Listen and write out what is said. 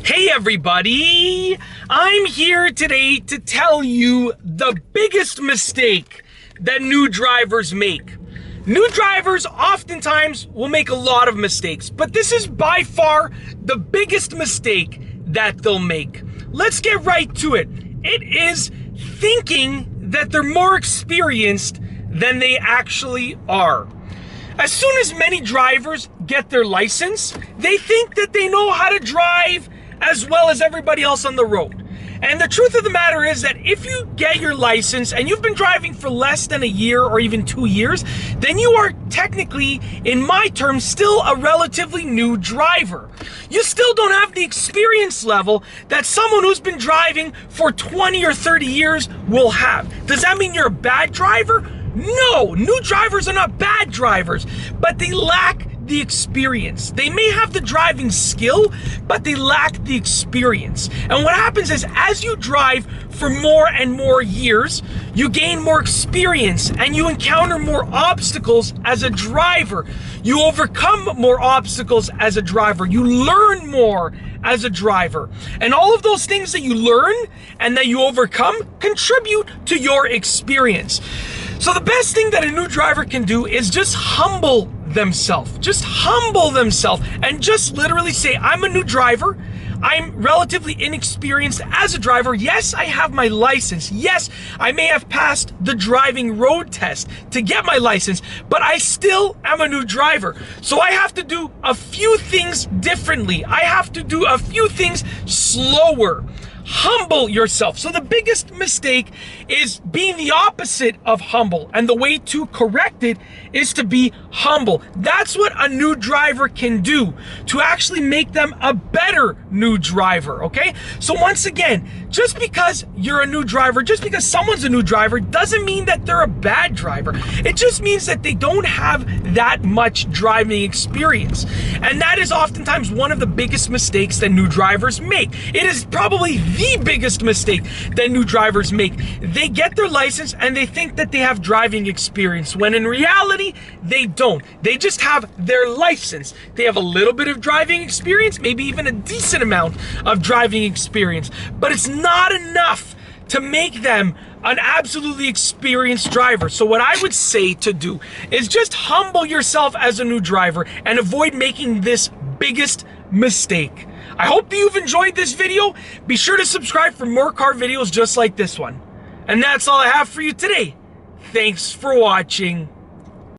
Hey everybody! I'm here today to tell you the biggest mistake that new drivers make. New drivers oftentimes will make a lot of mistakes, but this is by far the biggest mistake that they'll make. Let's get right to it. It is thinking that they're more experienced than they actually are. As soon as many drivers get their license, they think that they know how to drive as well as everybody else on the road. And the truth of the matter is that if you get your license and you've been driving for less than a year or even 2 years, then you are technically, in my terms, still a relatively new driver. You still don't have the experience level that someone who's been driving for 20 or 30 years will have. Does that mean you're a bad driver? No, new drivers are not bad drivers, but they lack the experience. They may have the driving skill, but they lack the experience. And what happens is, as you drive for more and more years, you gain more experience and you encounter more obstacles as a driver. You overcome more obstacles as a driver. You learn more as a driver. And all of those things that you learn and that you overcome contribute to your experience. So the best thing that a new driver can do is just humble themselves. Just humble themselves and just literally say, I'm a new driver. I'm relatively inexperienced as a driver. Yes, I have my license. Yes, I may have passed the driving road test to get my license, but I still am a new driver. So I have to do a few things differently. I have to do a few things slower. Humble yourself. So the biggest mistake is being the opposite of humble, and the way to correct it is to be humble. That's what a new driver can do to actually make them a better new driver, okay? So once again, just because you're a new driver, just because someone's a new driver, doesn't mean that they're a bad driver. It just means that they don't have that much driving experience. And that is oftentimes one of the biggest mistakes that new drivers make. It is probably the biggest mistake that new drivers make. They get their license and they think that they have driving experience, when in reality, they don't. They just have their license. They have a little bit of driving experience, maybe even a decent amount of driving experience, but it's not enough to make them an absolutely experienced driver. So what I would say to do is just humble yourself as a new driver and avoid making this biggest mistake. I hope you've enjoyed this video. Be sure to subscribe for more car videos just like this one. And that's all I have for you today. Thanks for watching.